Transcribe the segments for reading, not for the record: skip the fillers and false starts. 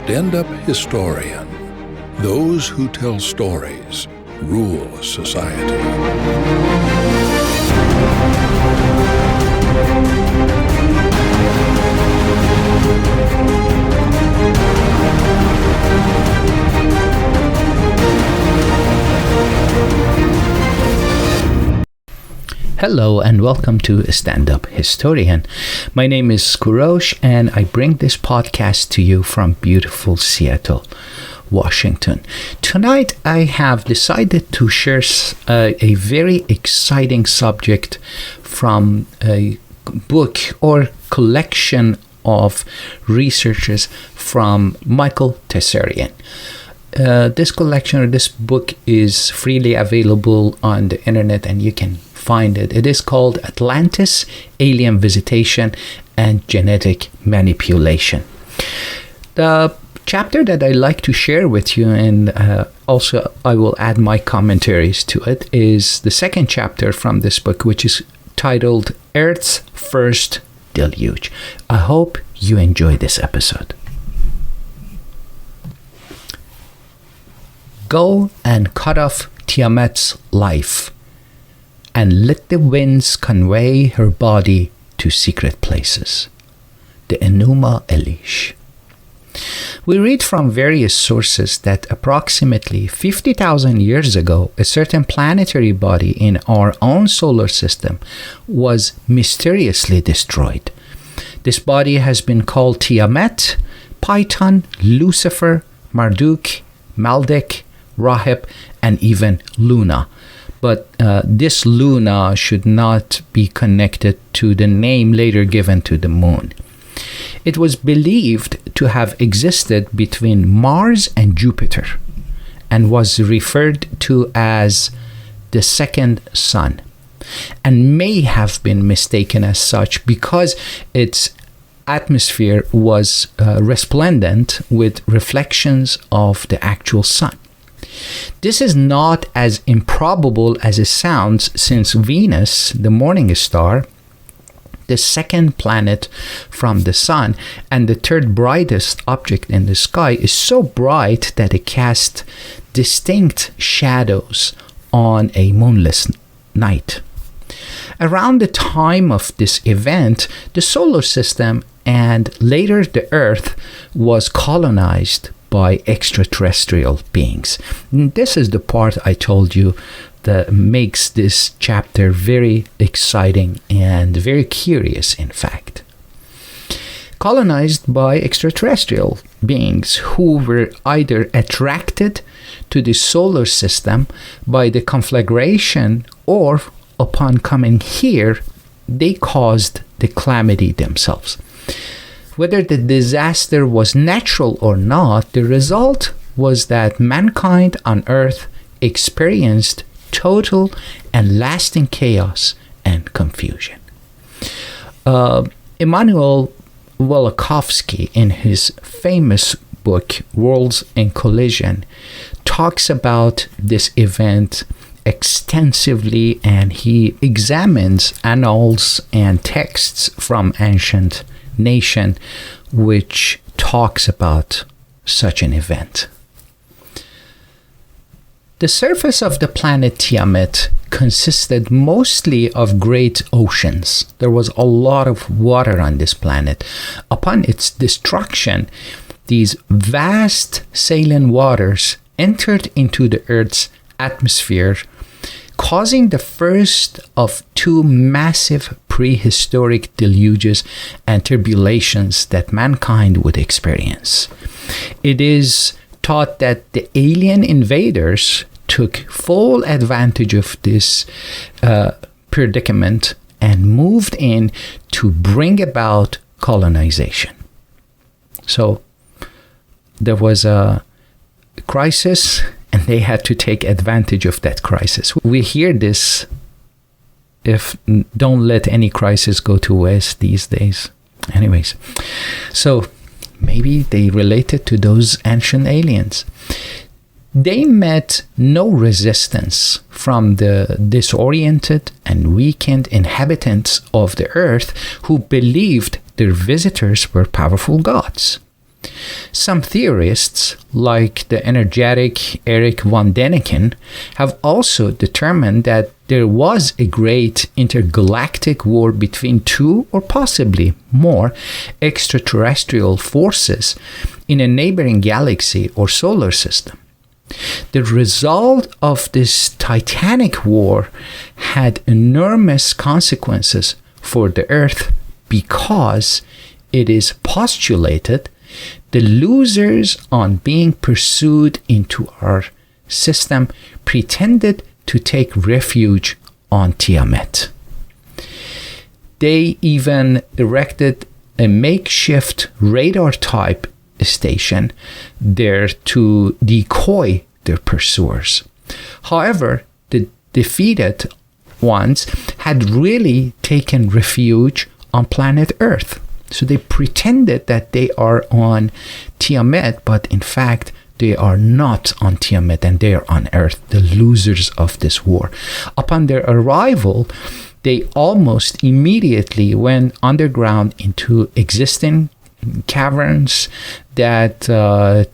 Stand-up historian. Those who tell stories rule society. Hello and welcome to Standup Historian. My name is Kurosh and I bring this podcast to you from beautiful Seattle, Washington. Tonight I have decided to share a very exciting subject from a book or collection of researches from Michael Tsarion. This collection or this book is freely available on the internet and you can find it. It is called Atlantis, Alien Visitation and Genetic Manipulation. The chapter that I like to share with you, and also I will add my commentaries to it, is the second chapter from this book, which is titled Earth's First Deluge. I hope you enjoy this episode. Go and cut off Tiamat's life, and let the winds convey her body to secret places. The Enuma Elish. We read from various sources that approximately 50,000 years ago, a certain planetary body in our own solar system was mysteriously destroyed. This body has been called Tiamat, Python, Lucifer, Marduk, Maldek, Rahab, and even Luna. But this Luna should not be connected to the name later given to the moon. It was believed to have existed between Mars and Jupiter and was referred to as the second sun, and may have been mistaken as such because its atmosphere was resplendent with reflections of the actual sun. This is not as improbable as it sounds, since Venus, the morning star, the second planet from the sun and the third brightest object in the sky, is so bright that it casts distinct shadows on a moonless night. Around the time of this event, the solar system and later the Earth was colonized by extraterrestrial beings. And this is the part I told you that makes this chapter very exciting and very curious, in fact. Colonized by extraterrestrial beings who were either attracted to the solar system by the conflagration, or upon coming here, they caused the calamity themselves. Whether the disaster was natural or not, the result was that mankind on Earth experienced total and lasting chaos and confusion. Immanuel Velikovsky, in his famous book Worlds in Collision, talks about this event extensively, and he examines annals and texts from ancient nation which talks about such an event. The surface of the planet Tiamat consisted mostly of great oceans. There was a lot of water on this planet. Upon its destruction, these vast saline waters entered into the Earth's atmosphere, causing the first of two massive prehistoric deluges and tribulations that mankind would experience. It is taught that the alien invaders took full advantage of this predicament and moved in to bring about colonization. So there was a crisis, and they had to take advantage of that crisis. We hear this, if don't let any crisis go to waste these days. Anyways, so maybe they related to those ancient aliens. They met no resistance from the disoriented and weakened inhabitants of the earth who believed their visitors were powerful gods. Some theorists, like the energetic Eric von Däniken, have also determined that there was a great intergalactic war between two or possibly more extraterrestrial forces in a neighboring galaxy or solar system. The result of this titanic war had enormous consequences for the Earth because it is postulated the losers on being pursued into our system pretended to take refuge on Tiamat. They even erected a makeshift radar-type station there to decoy their pursuers. However, the defeated ones had really taken refuge on planet Earth. So they pretended that they are on Tiamat, but in fact, they are not on Tiamat and they are on Earth, the losers of this war. Upon their arrival, they almost immediately went underground into existing caverns that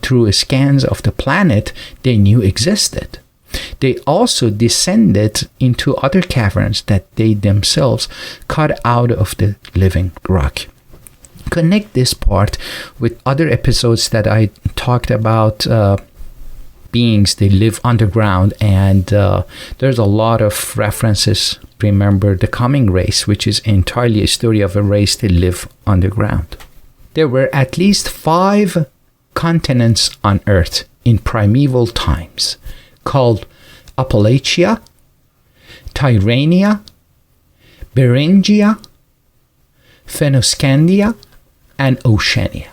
through scans of the planet they knew existed. They also descended into other caverns that they themselves cut out of the living rock. Connect this part with other episodes that I talked about beings, they live underground, and there's a lot of references. Remember the coming race, which is entirely a story of a race that live underground. There were at least 5 continents on Earth in primeval times, called Appalachia, Tyrrhenia, Beringia, Fennoscandia, and Oceania.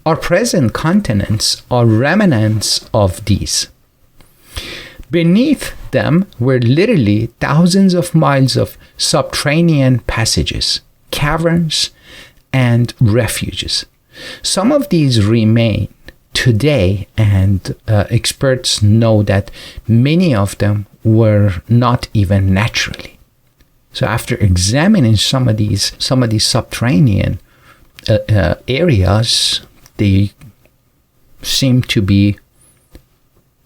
Our present continents are remnants of these. Beneath them were literally thousands of miles of subterranean passages, caverns, and refuges. Some of these remain today, and experts know that many of them were not even naturally. So after examining some of these subterranean areas, they seem to be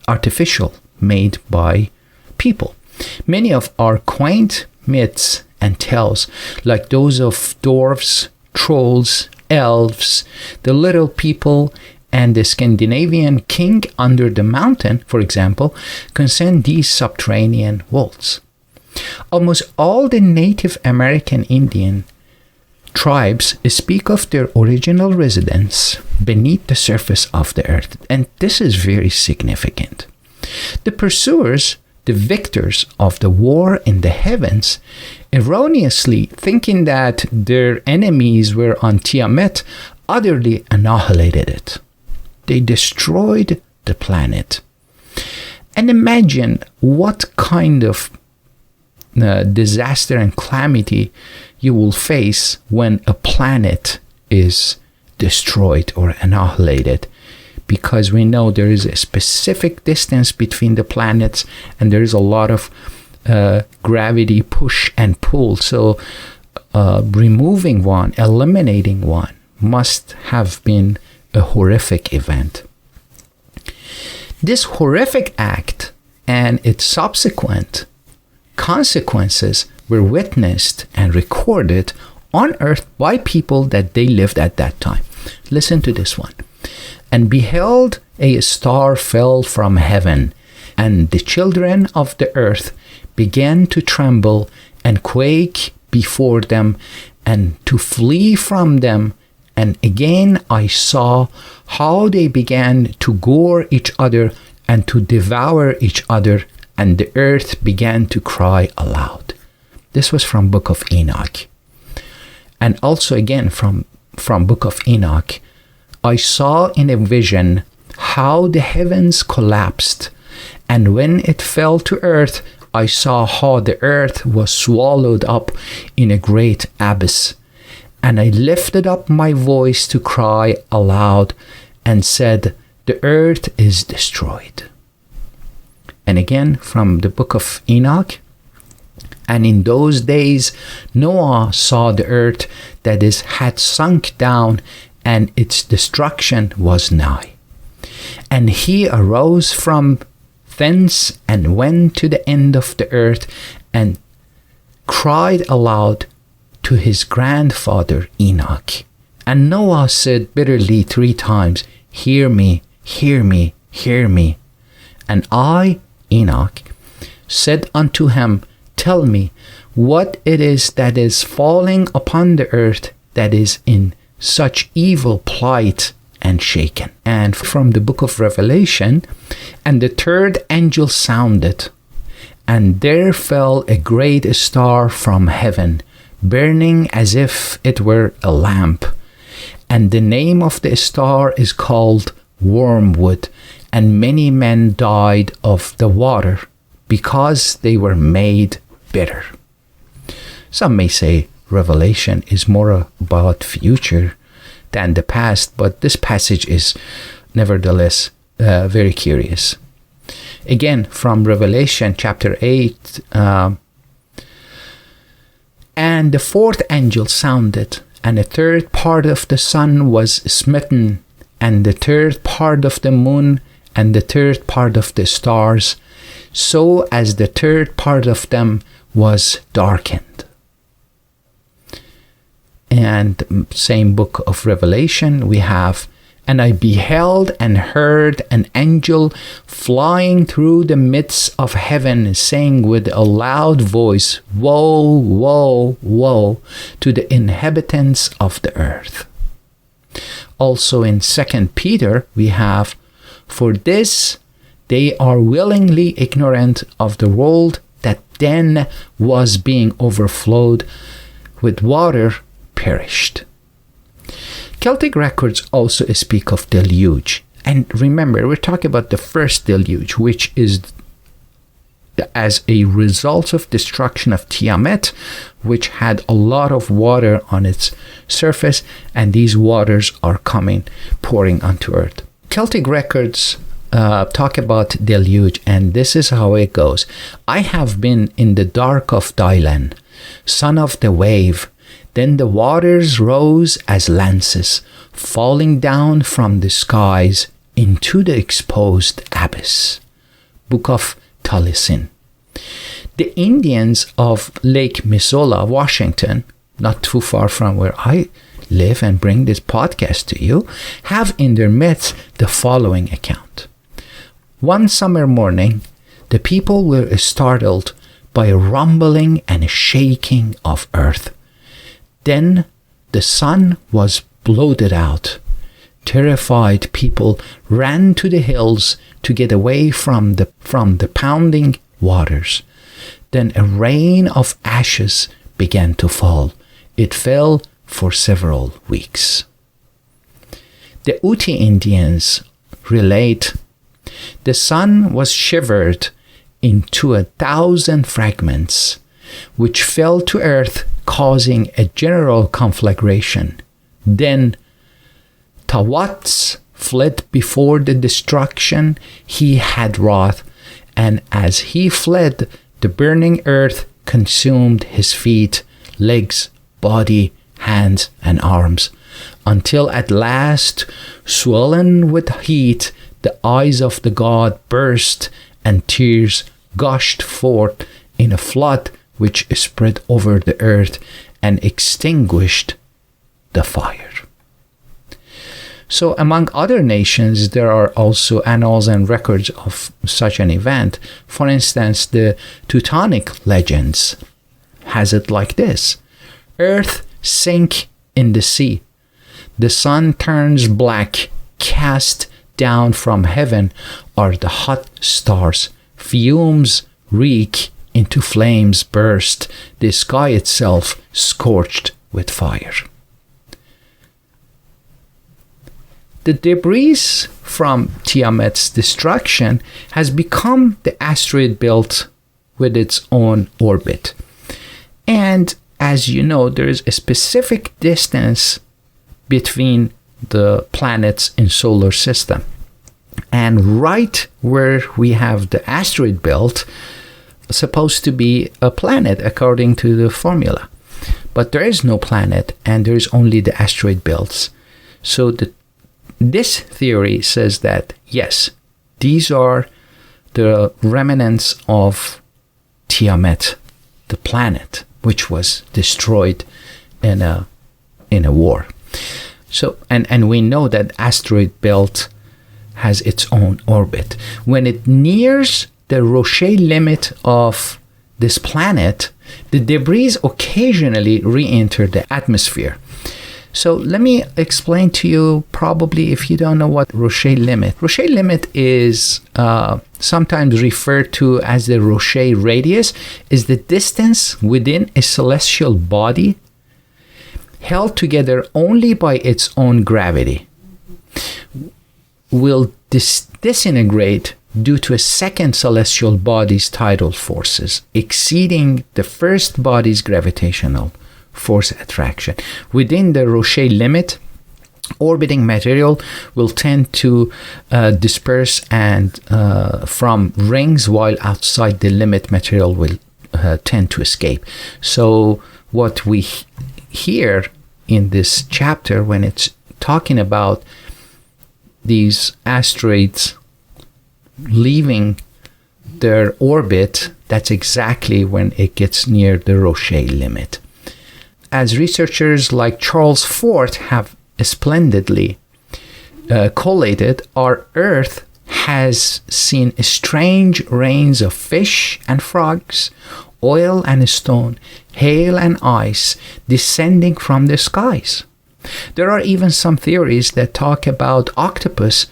artificial, made by people. Many of our quaint myths and tales, like those of dwarves, trolls, elves, the little people, and the Scandinavian king under the mountain, for example, concern these subterranean vaults. Almost all the Native American Indian tribes speak of their original residence beneath the surface of the earth, and this is very significant. The pursuers, the victors of the war in the heavens, erroneously thinking that their enemies were on Tiamat, utterly annihilated it. They destroyed the planet. And imagine what kind of disaster and calamity you will face when a planet is destroyed or annihilated, because we know there is a specific distance between the planets and there is a lot of gravity push and pull. So removing one, eliminating one, must have been a horrific event. This horrific act and its subsequent consequences were witnessed and recorded on earth by people that they lived at that time. Listen to this one. And beheld, a star fell from heaven, and the children of the earth began to tremble and quake before them, and to flee from them. And again I saw how they began to gore each other and to devour each other, and the earth began to cry aloud. This was from Book of Enoch. And also again from Book of Enoch, I saw in a vision how the heavens collapsed, and when it fell to earth, I saw how the earth was swallowed up in a great abyss. And I lifted up my voice to cry aloud and said, the earth is destroyed. And again from the Book of Enoch, and in those days Noah saw the earth, that is, had sunk down, and its destruction was nigh. And he arose from thence and went to the end of the earth and cried aloud to his grandfather Enoch. And Noah said bitterly 3 times, Hear me, hear me, hear me. And I, Enoch, said unto him, Tell me what it is that is falling upon the earth that is in such evil plight and shaken. And from the book of Revelation, and the 3rd angel sounded, and there fell a great star from heaven, burning as if it were a lamp. And the name of the star is called Wormwood, and many men died of the water, because they were made bitter. Some may say Revelation is more about future than the past, but this passage is nevertheless very curious. Again, from Revelation chapter 8, and the 4th angel sounded, and the 3rd part of the sun was smitten, and the 3rd part of the moon, and the 3rd part of the stars, so as the 3rd part of them was darkened. And same book of Revelation, we have, And I beheld and heard an angel flying through the midst of heaven, saying with a loud voice, Woe, woe, woe to the inhabitants of the earth. Also in 2 Peter, we have, For this they are willingly ignorant of the world that then was being overflowed with water perished. Celtic records also speak of deluge. And remember, we're talking about the first deluge, which is as a result of destruction of Tiamat, which had a lot of water on its surface, and these waters are pouring onto earth. Celtic records talk about deluge, and this is how it goes. I have been in the dark of Dylan, son of the wave. Then the waters rose as lances, falling down from the skies into the exposed abyss. Book of Taliesin. The Indians of Lake Missoula, Washington, not too far from where I live and bring this podcast to you, have in their midst the following account. One summer morning, the people were startled by a rumbling and a shaking of earth. Then the sun was blotted out. Terrified people ran to the hills to get away from the pounding waters. Then a rain of ashes began to fall. It fell for several weeks. The Ute Indians relate, the sun was shivered into 1,000 fragments, which fell to earth, causing a general conflagration. Then Tawats fled before the destruction he had wrought, and as he fled, the burning earth consumed his feet, legs, body, hands, and arms, until at last, swollen with heat, the eyes of the god burst, and tears gushed forth in a flood which spread over the earth and extinguished the fire. So among other nations, there are also annals and records of such an event. For instance, the Teutonic legends has it like this. Earth sink in the sea. The sun turns black. Cast down from heaven are the hot stars. Fumes reek into flames burst. The sky itself scorched with fire. The debris from Tiamat's destruction has become the asteroid belt with its own orbit. And as you know, there is a specific distance between the planets in solar system. And right where we have the asteroid belt, supposed to be a planet according to the formula. But there is no planet, and there is only the asteroid belts. So this theory says that, yes, these are the remnants of Tiamat, the planet, which was destroyed in a war. So, and we know that asteroid belt has its own orbit. When it nears the Roche limit of this planet, the debris occasionally re-enter the atmosphere. So let me explain to you, probably if you don't know what Roche limit. Roche limit is sometimes referred to as the Roche radius, is the distance within a celestial body held together only by its own gravity will disintegrate due to a second celestial body's tidal forces exceeding the first body's gravitational force attraction. Within the Roche limit, orbiting material will tend to disperse and from rings, while outside the limit material will tend to escape. So what we hear in this chapter, when it's talking about these asteroids leaving their orbit, that's exactly when it gets near the Roche limit. As researchers like Charles Fort have splendidly collated, our Earth has seen strange rains of fish and frogs, oil and stone, hail and ice descending from the skies. There are even some theories that talk about octopus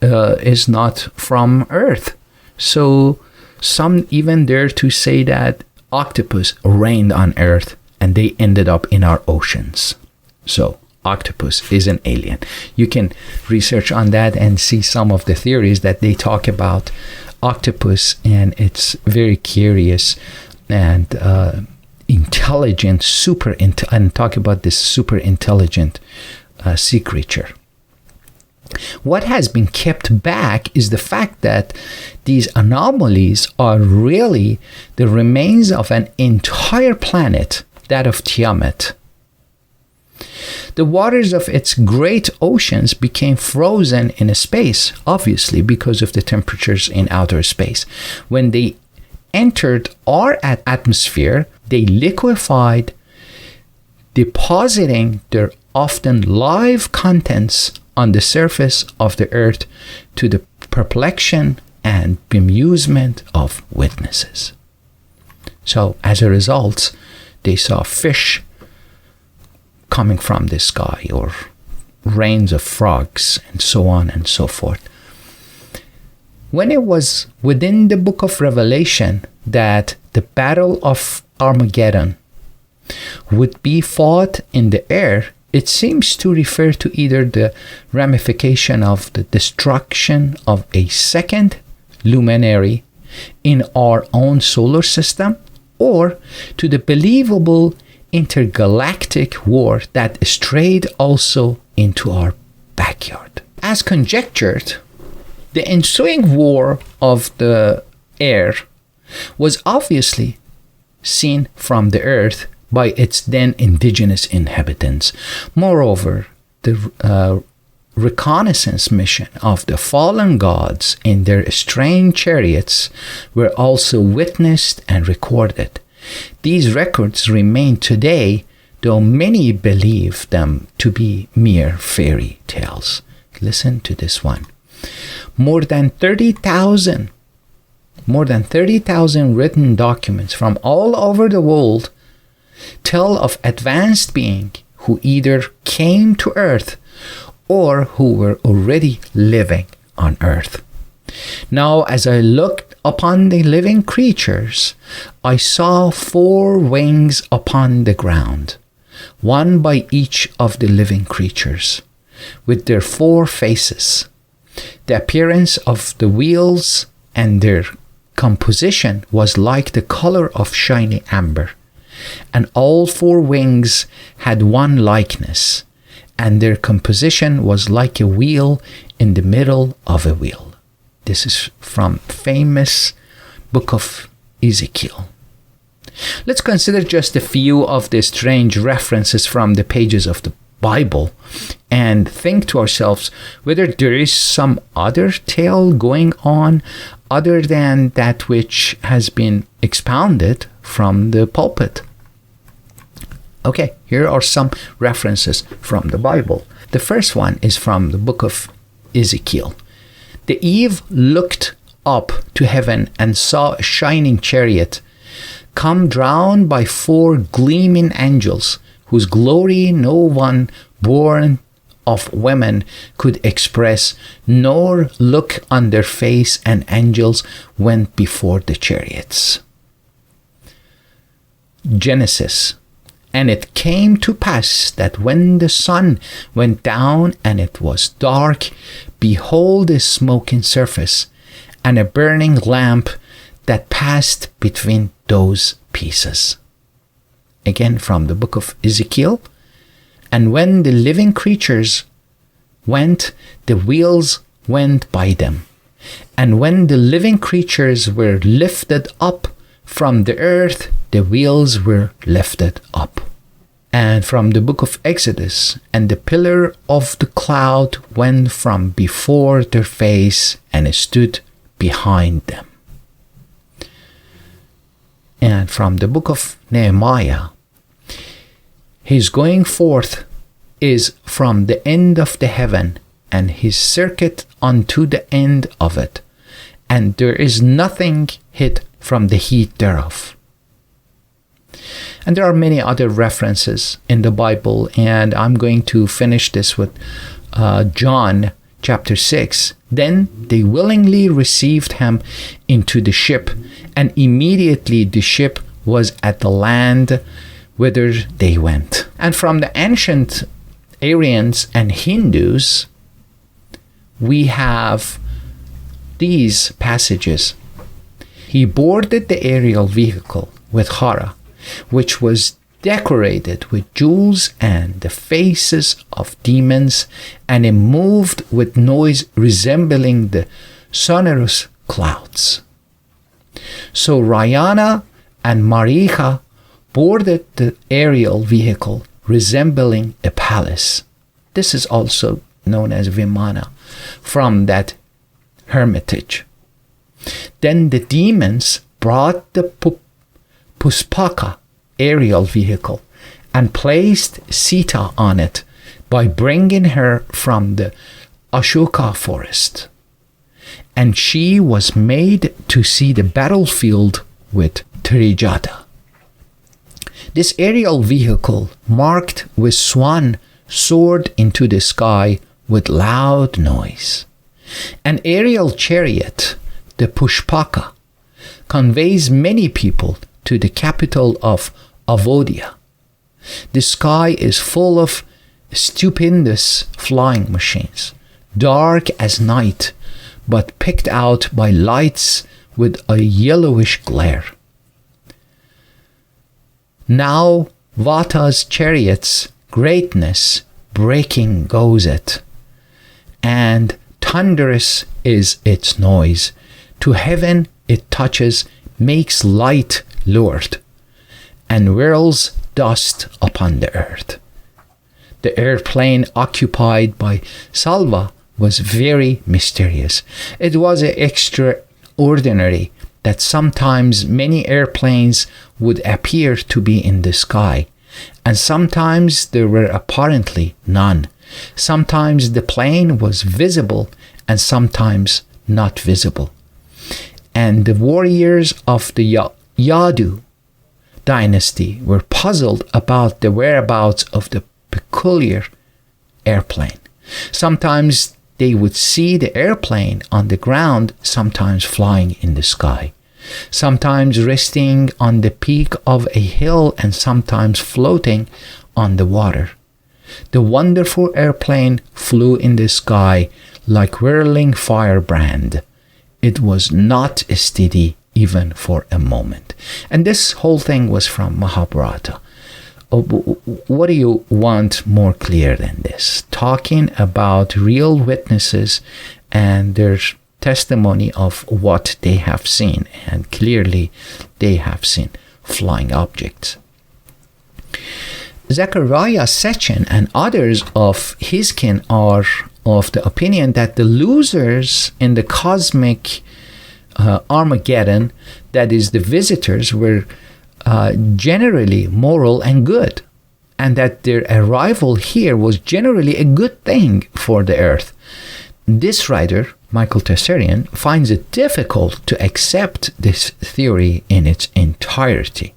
is not from Earth. So some even dare to say that octopus rained on Earth and they ended up in our oceans. So octopus is an alien. You can research on that and see some of the theories that they talk about octopus, and it's very curious and intelligent, and talk about this super intelligent sea creature. What has been kept back is the fact that these anomalies are really the remains of an entire planet, that of Tiamat. The waters of its great oceans became frozen in space, obviously because of the temperatures in outer space. When they entered our atmosphere, they liquefied, depositing their often live contents on the surface of the earth to the perplexion and bemusement of witnesses. So as a result, they saw fish coming from the sky, or rains of frogs, and so on and so forth. When it was within the book of Revelation that the battle of Armageddon would be fought in the air, it seems to refer to either the ramification of the destruction of a second luminary in our own solar system, or to the believable intergalactic war that strayed also into our backyard. As conjectured, the ensuing war of the air was obviously seen from the earth by its then indigenous inhabitants. Moreover, the reconnaissance mission of the fallen gods in their strange chariots were also witnessed and recorded. These records remain today, though many believe them to be mere fairy tales. Listen to this one. More than 30,000 written documents from all over the world tell of advanced beings who either came to Earth or who were already living on Earth. Now, as I looked upon the living creatures, I saw 4 wings upon the ground, one by each of the living creatures, with their 4 faces. The appearance of the wheels and their composition was like the color of shiny amber, and all 4 wings had one likeness, and their composition was like a wheel in the middle of a wheel. This is from famous book of Ezekiel. Let's consider just a few of the strange references from the pages of the Bible and think to ourselves whether there is some other tale going on other than that which has been expounded from the pulpit. Okay, here are some references from the Bible. The first one is from the book of Ezekiel. The Eve looked up to heaven and saw a shining chariot come drawn by 4 gleaming angels, whose glory no one born of women could express, nor look on their face, and angels went before the chariots. Genesis. And it came to pass that when the sun went down and it was dark, behold a smoking surface, and a burning lamp that passed between those pieces. Again from the book of Ezekiel. And when the living creatures went, the wheels went by them. And when the living creatures were lifted up from the earth, the wheels were lifted up. And from the book of Exodus, and the pillar of the cloud went from before their face and stood behind them. And from the book of Nehemiah, his going forth is from the end of the heaven, and his circuit unto the end of it, and there is nothing hid from the heat thereof. And there are many other references in the Bible, and I'm going to finish this with John chapter 6. Then they willingly received him into the ship, and immediately the ship was at the land whither they went. And from the ancient Aryans and Hindus, we have these passages. He boarded the aerial vehicle with Hara, which was decorated with jewels and the faces of demons, and it moved with noise resembling the sonorous clouds. So Rayana and Mariha boarded the aerial vehicle resembling a palace. This is also known as Vimana, from that hermitage. Then the demons brought the Puspaka aerial vehicle and placed Sita on it by bringing her from the Ashoka forest. And she was made to see the battlefield with Trijata. This aerial vehicle, marked with swan, soared into the sky with loud noise. An aerial chariot, the Pushpaka, conveys many people to the capital of Avodia. The sky is full of stupendous flying machines, dark as night, but picked out by lights with a yellowish glare. Now Vata's chariot's greatness breaking goes it, and thunderous is its noise. To heaven it touches, makes light lured, and whirls dust upon the earth. The airplane occupied by Salva was very mysterious. It was extraordinary that sometimes many airplanes would appear to be in the sky, and sometimes there were apparently none. Sometimes the plane was visible and sometimes not visible. And the warriors of the Yadu dynasty were puzzled about the whereabouts of the peculiar airplane. Sometimes they would see the airplane on the ground, sometimes flying in the sky, sometimes resting on the peak of a hill, and sometimes floating on the water. The wonderful airplane flew in the sky like whirling firebrand. It was not steady even for a moment. And this whole thing was from Mahabharata. What do you want more clear than this? Talking about real witnesses and their testimony of what they have seen. And clearly they have seen flying objects. Zechariah Sitchin and others of his kin are of the opinion that the losers in the cosmic Armageddon, that is the visitors, were generally moral and good, and that their arrival here was generally a good thing for the earth. This writer, Michael Tsarion, finds it difficult to accept this theory in its entirety.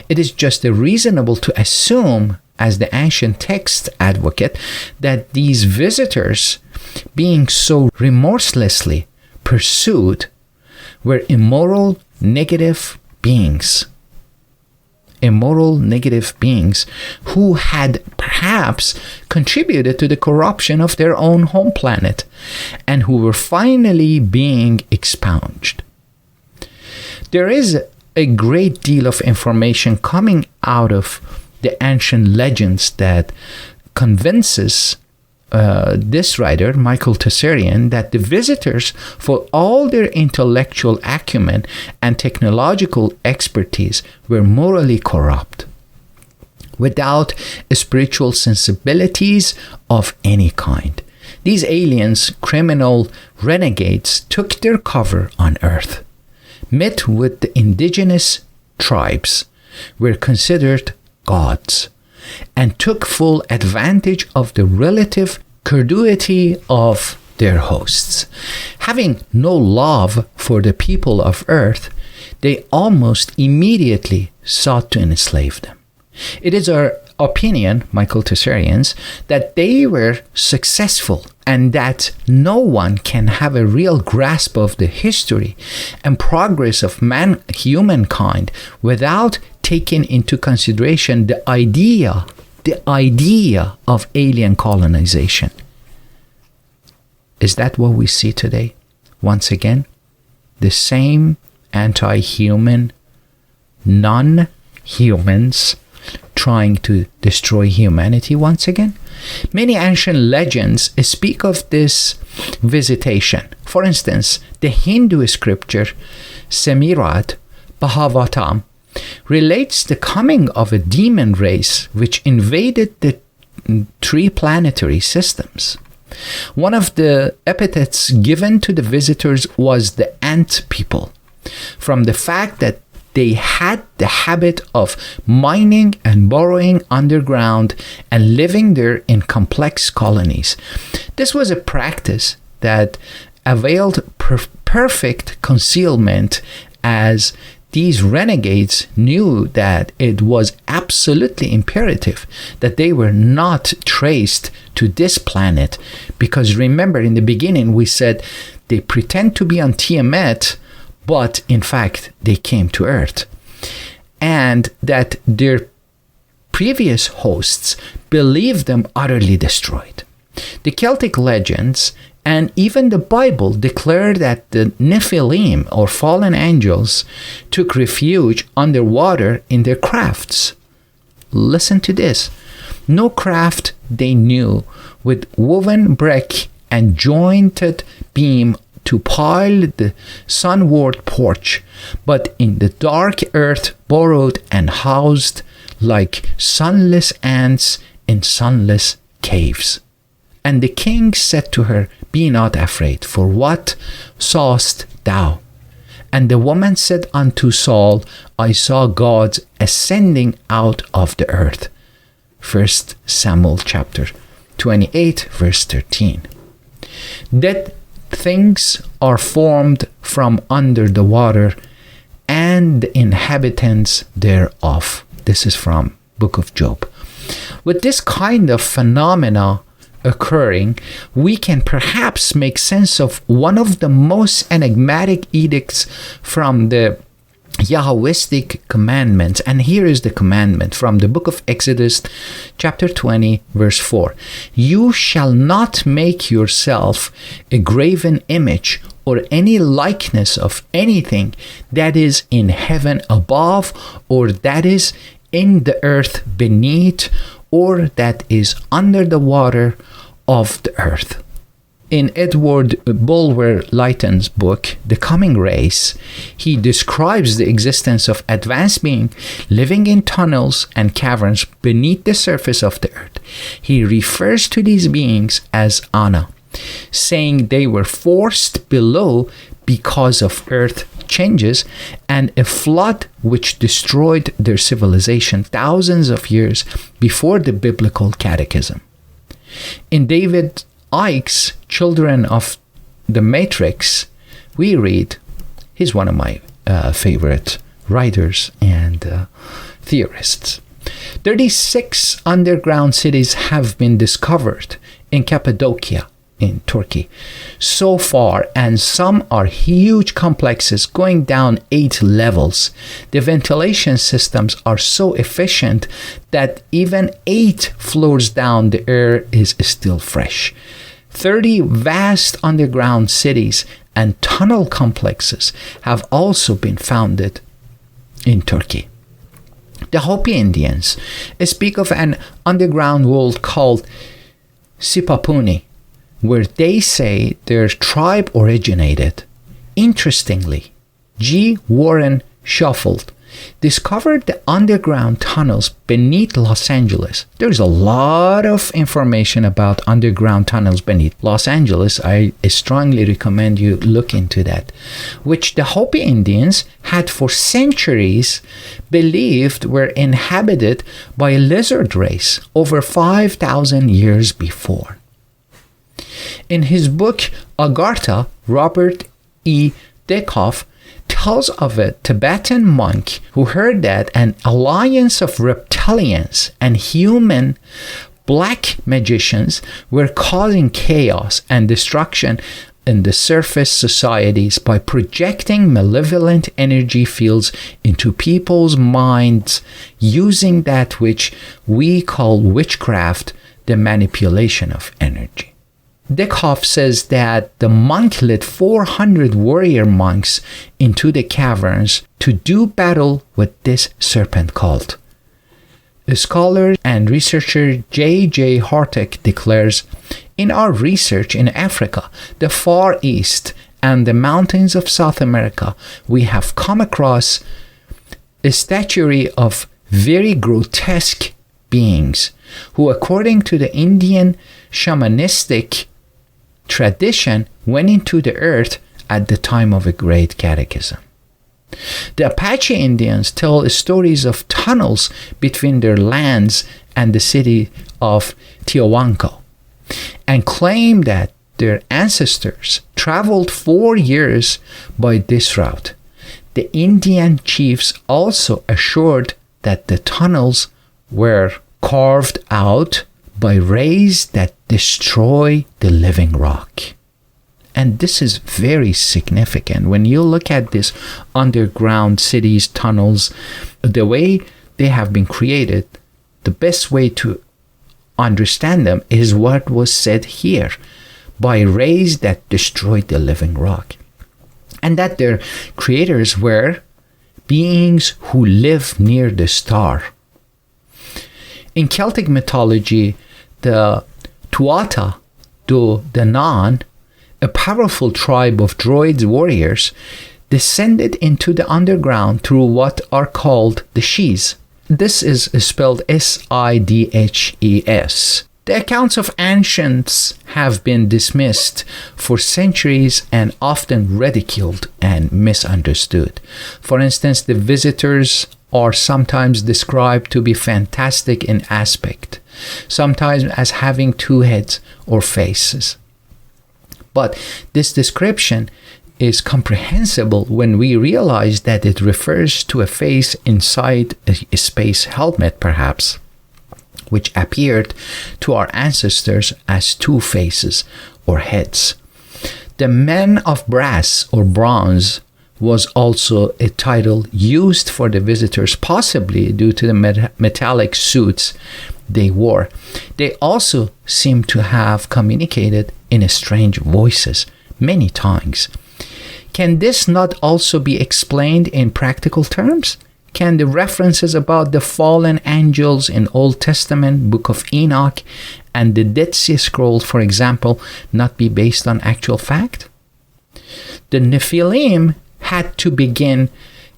It is just reasonable to assume, as the ancient text advocate, that these visitors, being so remorselessly pursued, were immoral, negative beings. Immoral, negative beings who had perhaps contributed to the corruption of their own home planet and who were finally being expunged. There is a great deal of information coming out of the ancient legends that convinces this writer, Michael Tsarion, that the visitors, for all their intellectual acumen and technological expertise, were morally corrupt, without spiritual sensibilities of any kind. These aliens, criminal renegades, took their cover on Earth, met with the indigenous tribes, were considered gods, and took full advantage of the relative credulity of their hosts. Having no love for the people of Earth, they almost immediately sought to enslave them. It is our opinion, Michael Tsarion's, that they were successful and that no one can have a real grasp of the history and progress of humankind without taking into consideration the idea of alien colonization. Is that what we see today? Once again, the same anti-human, non-humans trying to destroy humanity once again? Many ancient legends speak of this visitation. For instance, the Hindu scripture Semirat Bhagavatam relates the coming of a demon race which invaded the three planetary systems. One of the epithets given to the visitors was the ant people, from the fact that they had the habit of mining and burrowing underground and living there in complex colonies. This was a practice that availed perfect concealment, as these renegades knew that it was absolutely imperative that they were not traced to this planet, because remember, in the beginning we said they pretend to be on Tiamat, but in fact they came to Earth, and that their previous hosts believed them utterly destroyed. The Celtic legends and even the Bible declare that the Nephilim, or fallen angels, took refuge underwater in their crafts. Listen to this. No craft they knew with woven brick and jointed beam to pile the sunward porch, but in the dark earth burrowed and housed like sunless ants in sunless caves. And the king said to her, "Be not afraid, for what sawest thou?" And the woman said unto Saul, "I saw gods ascending out of the earth." 1 Samuel chapter 28, verse 13. That things are formed from under the water, and the inhabitants thereof. This is from Book of Job. With this kind of phenomena occurring, we can perhaps make sense of one of the most enigmatic edicts from the Yahwistic commandments. And here is the commandment from the book of Exodus, chapter 20, verse 4. "You shall not make yourself a graven image or any likeness of anything that is in heaven above, or that is in the earth beneath, or that is under the water of the earth." In Edward Bulwer-Lytton's book, The Coming Race, he describes the existence of advanced beings living in tunnels and caverns beneath the surface of the earth. He refers to these beings as Ana, saying they were forced below because of earth changes and a flood which destroyed their civilization thousands of years before the biblical cataclysm. In David Icke's Children of the Matrix, we read, he's one of my favorite writers and theorists. 36 underground cities have been discovered in Cappadocia, in Turkey, so far, and some are huge complexes going down 8 levels. The ventilation systems are so efficient that even 8 floors down, the air is still fresh. 30 vast underground cities and tunnel complexes have also been founded in Turkey. The Hopi Indians speak of an underground world called Sipapuni, where they say their tribe originated. Interestingly, G. Warren Shuffled discovered the underground tunnels beneath Los Angeles. There's a lot of information about underground tunnels beneath Los Angeles. I strongly recommend you look into that, which the Hopi Indians had for centuries believed were inhabited by a lizard race over 5,000 years before. In his book Agartha, Robert E. Deckhoff tells of a Tibetan monk who heard that an alliance of reptilians and human black magicians were causing chaos and destruction in the surface societies by projecting malevolent energy fields into people's minds using that which we call witchcraft, the manipulation of energy. Deckhoff says that the monk led 400 warrior monks into the caverns to do battle with this serpent cult. The scholar and researcher J.J. Hartek declares, "In our research in Africa, the Far East, and the mountains of South America, we have come across a statuary of very grotesque beings who, according to the Indian shamanistic tradition, went into the earth at the time of a great cataclysm." The Apache Indians tell stories of tunnels between their lands and the city of Tiahuanaco and claim that their ancestors traveled 4 years by this route. The Indian chiefs also assured that the tunnels were carved out by rays that destroy the living rock. And this is very significant. When you look at these underground cities, tunnels, the way they have been created, the best way to understand them is what was said here, by rays that destroyed the living rock. And that their creators were beings who live near the star. In Celtic mythology, the Tuatha Dé Danann, a powerful tribe of druid warriors, descended into the underground through what are called the Shis. This is spelled Sidhes. The accounts of ancients have been dismissed for centuries and often ridiculed and misunderstood. For instance, the visitors are sometimes described to be fantastic in aspect, sometimes as having 2 heads or faces. But this description is comprehensible when we realize that it refers to a face inside a space helmet, perhaps, which appeared to our ancestors as 2 faces or heads. The men of brass or bronze was also a title used for the visitors, possibly due to the metallic suits they wore. They also seem to have communicated in strange voices many times. Can this not also be explained in practical terms? Can the references about the fallen angels in Old Testament, Book of Enoch, and the Dead Sea Scrolls, for example, not be based on actual fact? The Nephilim had to begin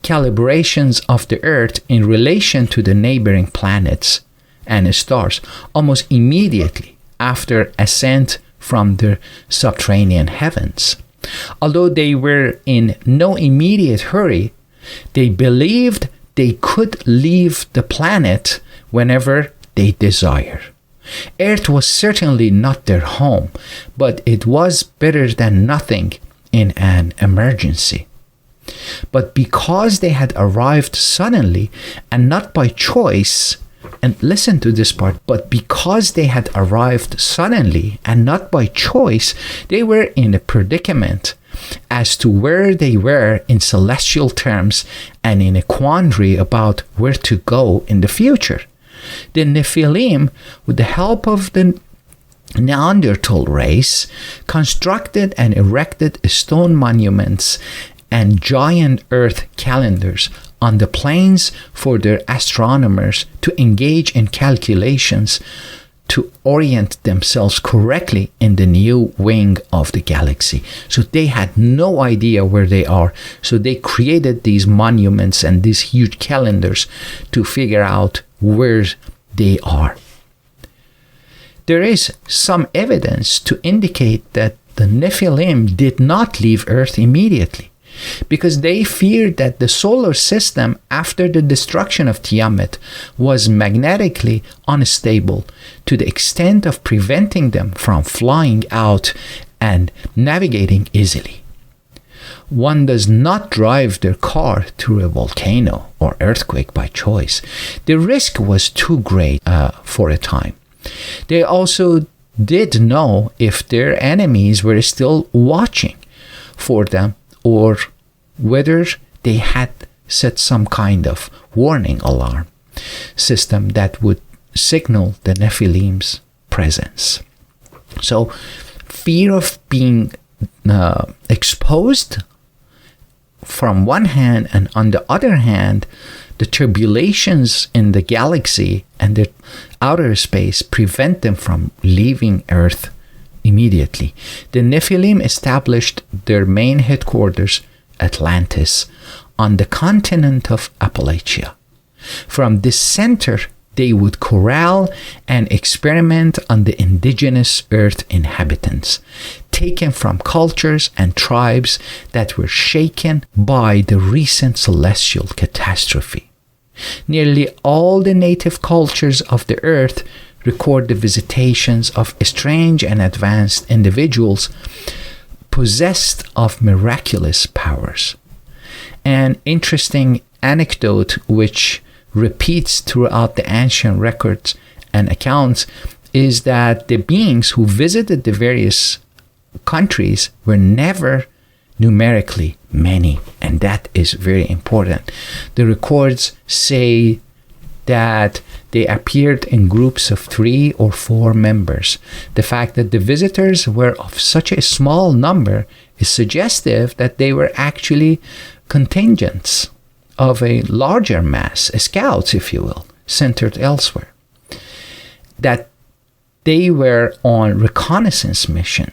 calibrations of the earth in relation to the neighboring planets and stars almost immediately after ascent from the subterranean heavens. Although they were in no immediate hurry, they believed they could leave the planet whenever they desire. Earth was certainly not their home, but it was better than nothing in an emergency. But because they had arrived suddenly and not by choice, and listen to this part, but because they had arrived suddenly and not by choice, they were in a predicament as to where they were in celestial terms and in a quandary about where to go in the future. The Nephilim, with the help of the Neanderthal race, constructed and erected stone monuments and giant earth calendars on the plains for their astronomers to engage in calculations to orient themselves correctly in the new wing of the galaxy. So they had no idea where they are. So they created these monuments and these huge calendars to figure out where they are. There is some evidence to indicate that the Nephilim did not leave Earth immediately, because they feared that the solar system after the destruction of Tiamat was magnetically unstable to the extent of preventing them from flying out and navigating easily. One does not drive their car through a volcano or earthquake by choice. The risk was too great for a time. They also did know if their enemies were still watching for them, or whether they had set some kind of warning alarm system that would signal the Nephilim's presence. So fear of being exposed from one hand, and on the other hand, the turbulations in the galaxy and the outer space prevent them from leaving Earth immediately. The Nephilim established their main headquarters, Atlantis, on the continent of Appalachia. From this center, they would corral and experiment on the indigenous Earth inhabitants, taken from cultures and tribes that were shaken by the recent celestial catastrophe. Nearly all the native cultures of the Earth record the visitations of strange and advanced individuals possessed of miraculous powers. An interesting anecdote which repeats throughout the ancient records and accounts is that the beings who visited the various countries were never numerically many, and that is very important. The records say that they appeared in groups of 3 or 4 members. The fact that the visitors were of such a small number is suggestive that they were actually contingents of a larger mass, scouts, if you will, centered elsewhere. That they were on reconnaissance mission,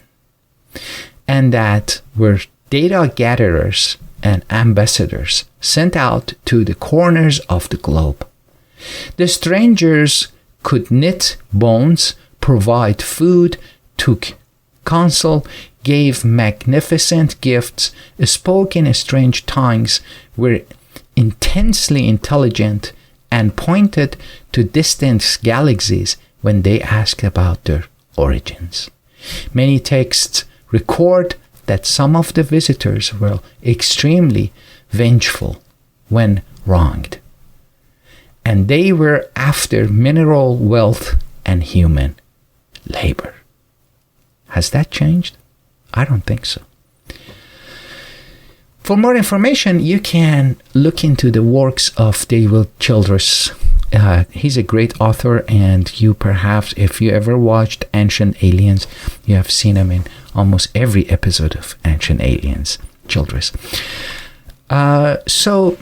and that were data gatherers and ambassadors sent out to the corners of the globe. The strangers could knit bones, provide food, took counsel, gave magnificent gifts, spoke in strange tongues, were intensely intelligent, and pointed to distant galaxies when they asked about their origins. Many texts record that some of the visitors were extremely vengeful when wronged, and they were after mineral wealth and human labor. Has that changed? I don't think so. For more information, you can look into the works of David Childress. He's a great author, and you perhaps, if you ever watched Ancient Aliens, you have seen him in almost every episode of Ancient Aliens, Childress. So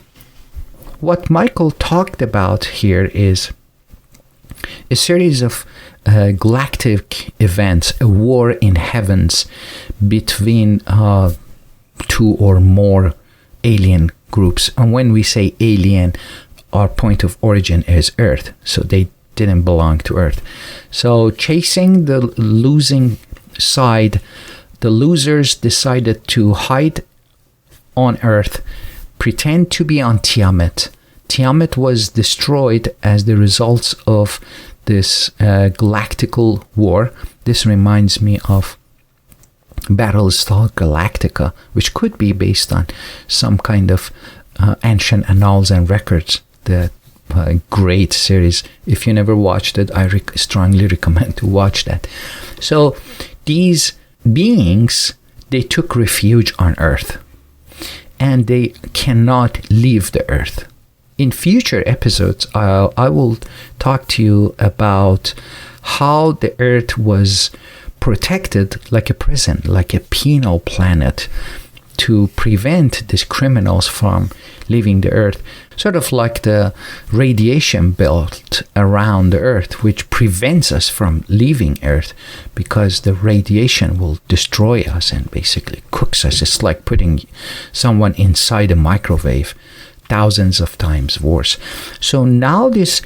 what Michael talked about here is a series of galactic events, a war in heavens between two or more alien groups. And when we say alien, our point of origin is Earth, so they didn't belong to Earth. So chasing the losing side, the losers decided to hide on Earth, pretend to be on Tiamat. Tiamat was destroyed as the result of this galactical war. This reminds me of Battlestar Galactica, which could be based on some kind of ancient annals and records. The great series. If you never watched it, I strongly recommend to watch that. So these beings, they took refuge on Earth, and they cannot leave the Earth. In future episodes, I will talk to you about how the Earth was protected like a prison, like a penal planet, to prevent these criminals from leaving the Earth. Sort of like the radiation belt around the Earth, which prevents us from leaving Earth, because the radiation will destroy us and basically cooks us. It's like putting someone inside a microwave, thousands of times worse. So now this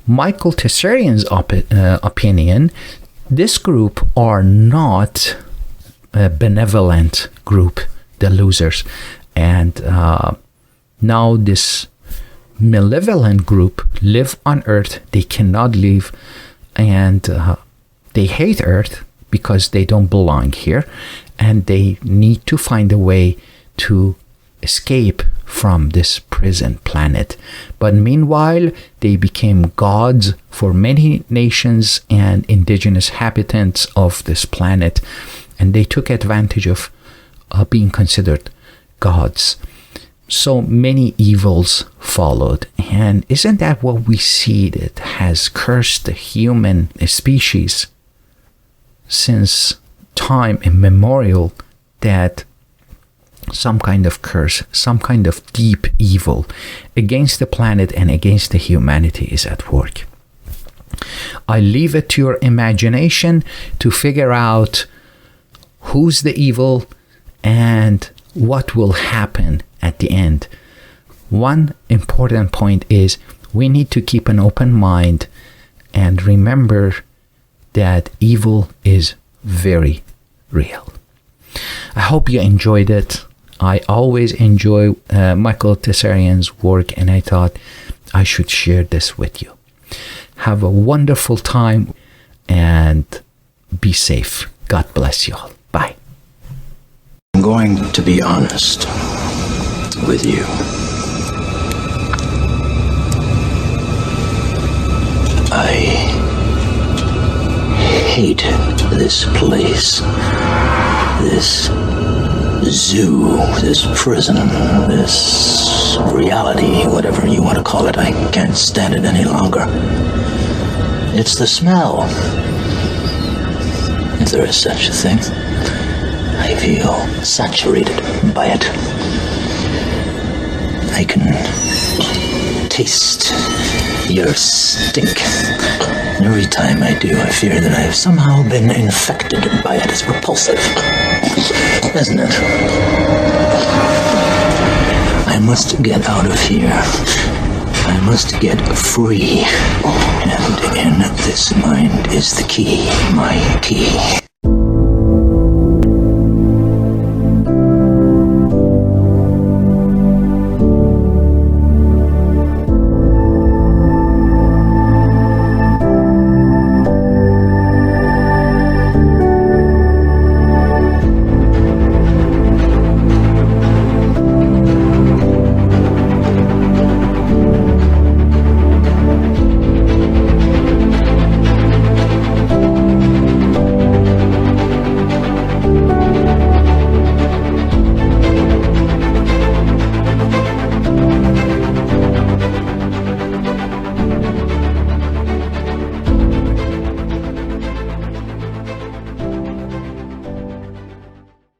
Michael Tsarion's opinion, this group are not a benevolent group, the losers. And now this malevolent group live on Earth. They cannot leave, and they hate Earth because they don't belong here, and they need to find a way to escape from this prison planet. But meanwhile, they became gods for many nations and indigenous inhabitants of this planet, and they took advantage of being considered gods. So many evils followed. And isn't that what we see that has cursed the human species since time immemorial? That some kind of curse, some kind of deep evil against the planet and against the humanity is at work. I leave it to your imagination to figure out who's the evil and what will happen at the end. One important point is we need to keep an open mind and remember that evil is very real. I hope you enjoyed it. I always enjoy Michael Tsarion's work, and I thought I should share this with you. Have a wonderful time and be safe. God bless you all. Bye. I'm going to be honest with you. I hate this place, this zoo, this prison, this reality, whatever you want to call it. I can't stand it any longer. It's the smell, if there is such a thing. I feel saturated by it. I can taste your stink. And every time I do, I fear that I have somehow been infected by it. It's repulsive, isn't it? I must get out of here. I must get free. And in this mind is the key, my key.